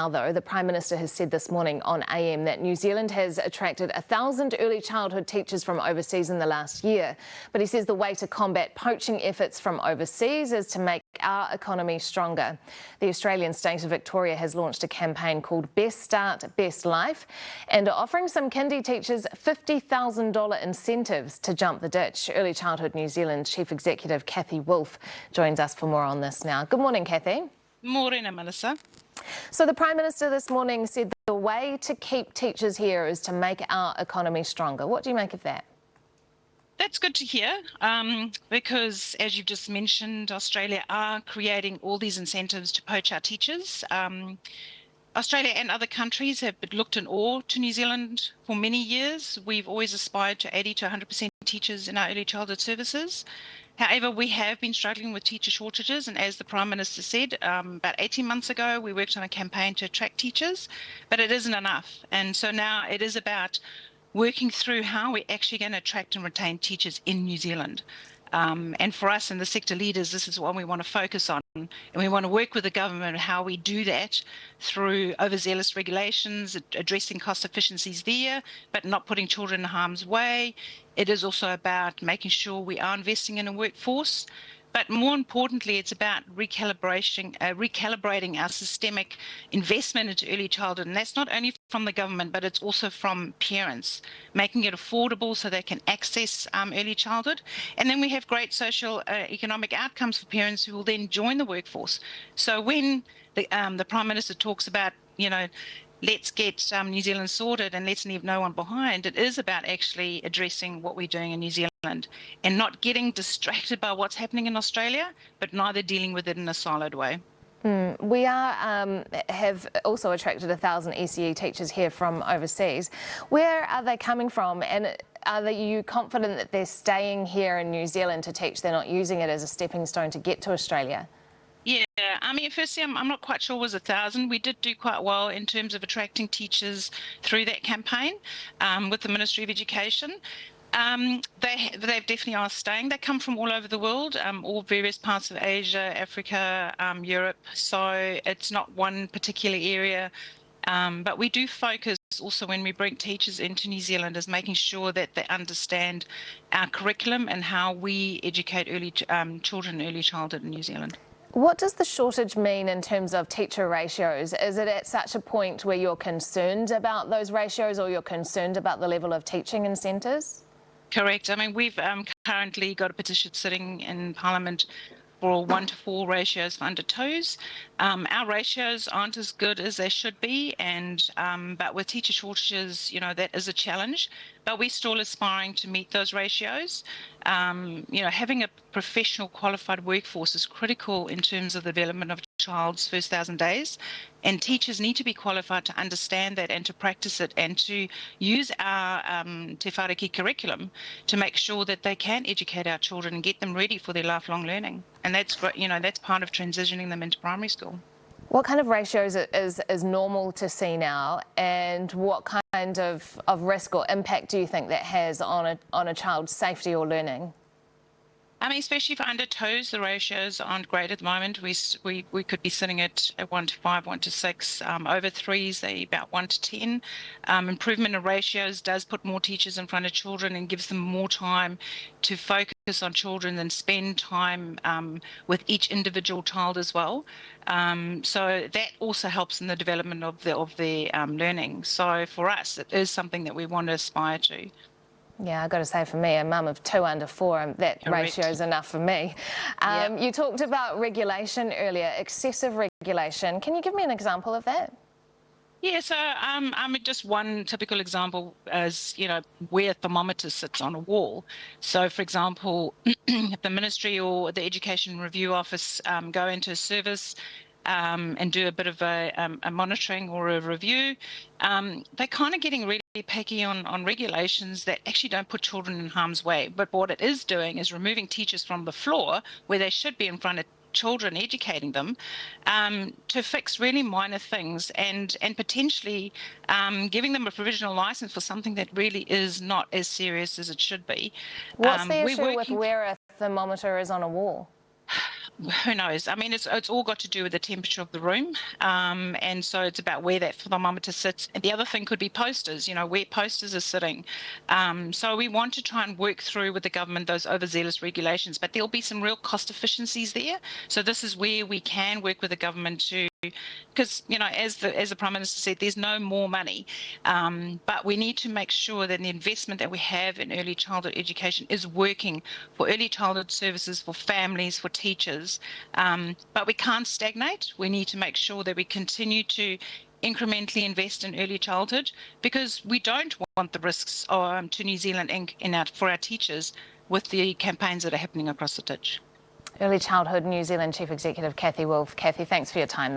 though, the Prime Minister has said this morning on AM that New Zealand has attracted 1,000 early childhood teachers from overseas in the last year. But he says the way to combat poaching efforts from overseas is to make our economy stronger. The Australian state of Victoria has launched a campaign called Best Start, Best Life and are offering some kindy teachers $50,000 incentives to jump the ditch. Early Childhood New Zealand Chief Executive Kathy Wolfe joins us for more on this now. Good morning, Kathy. Morena, Melissa. So the Prime Minister this morning said the way to keep teachers here is to make our economy stronger. What do you make of that? That's good to hear because, as you've just mentioned, Australia are creating all these incentives to poach our teachers. Australia and other countries have looked in awe to New Zealand for many years. We've always aspired to 80 to 100% teachers in our early childhood services. However, we have been struggling with teacher shortages, and as the Prime Minister said, about 18 months ago, we worked on a campaign to attract teachers, but it isn't enough. And so now it is about working through how we're actually going to attract and retain teachers in New Zealand. And for us and the sector leaders, this is what we want to focus on. And we want to work with the government how we do that through overzealous regulations, addressing cost efficiencies there, but not putting children in harm's way. It is also about making sure we are investing in a workforce. But more importantly, it's about recalibrating our systemic investment into early childhood. And that's not only from the government, but it's also from parents, making it affordable so they can access early childhood. And then we have great social economic outcomes for parents who will then join the workforce. So when the Prime Minister talks about, let's get New Zealand sorted and let's leave no one behind, it is about actually addressing what we're doing in New Zealand and not getting distracted by what's happening in Australia, but neither dealing with it in a siloed way. We have also attracted 1,000 ECE teachers here from overseas. Where are they coming from, and are you confident that they're staying here in New Zealand to teach? They're not using it as a stepping stone to get to Australia? Yeah, firstly, I'm not quite sure it was 1,000. We did do quite well in terms of attracting teachers through that campaign with the Ministry of Education. They definitely are staying. They come from all over the world, all various parts of Asia, Africa, Europe. So it's not one particular area. But we do focus also when we bring teachers into New Zealand is making sure that they understand our curriculum and how we educate children in early childhood in New Zealand. What does the shortage mean in terms of teacher ratios? Is it at such a point where you're concerned about those ratios, or you're concerned about the level of teaching in centres? Correct. We've currently got a petition sitting in Parliament for 1-to-4 ratios for under-twos. Our ratios aren't as good as they should be, but with teacher shortages, that is a challenge. But we're still aspiring to meet those ratios. Having a professional qualified workforce is critical in terms of the development of a child's first 1,000 days. And teachers need to be qualified to understand that and to practice it and to use our Te Whāriki curriculum to make sure that they can educate our children and get them ready for their lifelong learning. And that's that's part of transitioning them into primary school. What kind of ratios is normal to see now, and what kind of risk or impact do you think that has on a child's safety or learning? Especially for under-twos, the ratios aren't great at the moment. We could be sitting at 1-to-5, 1-to-6. Over threes, they're about 1-to-10. Improvement in ratios does put more teachers in front of children and gives them more time to focus on children and spend time with each individual child as well. So that also helps in the development of their learning. So for us, it is something that we want to aspire to. Yeah, I've got to say, for me, a mum of 2 under 4, that Correct. ratio is enough for me. Yep. You talked about regulation earlier, excessive regulation. Can you give me an example of that? Yeah, so just one typical example is, where a thermometer sits on a wall. So, for example, if the Ministry or the Education Review Office go into a service and do a bit of a monitoring or a review, they're kind of getting really picky on regulations that actually don't put children in harm's way. But what it is doing is removing teachers from the floor where they should be in front of children, educating them to fix really minor things and potentially giving them a provisional license for something that really is not as serious as it should be. What's the issue with where a thermometer is on a wall? who knows? I mean, it's all got to do with the temperature of the room, and so it's about where that thermometer sits. And the other thing could be posters, where posters are sitting. So we want to try and work through with the government those overzealous regulations, but there'll be some real cost efficiencies there. So this is where we can work with the government to, because as the Prime Minister said, there's no more money, but we need to make sure that the investment that we have in early childhood education is working for early childhood services, for families, for teachers. But we can't stagnate. We need to make sure that we continue to incrementally invest in early childhood, because we don't want the risks to New Zealand for our teachers with the campaigns that are happening across the ditch. Early Childhood New Zealand Chief Executive Kathy Wolfe. Kathy, thanks for your time.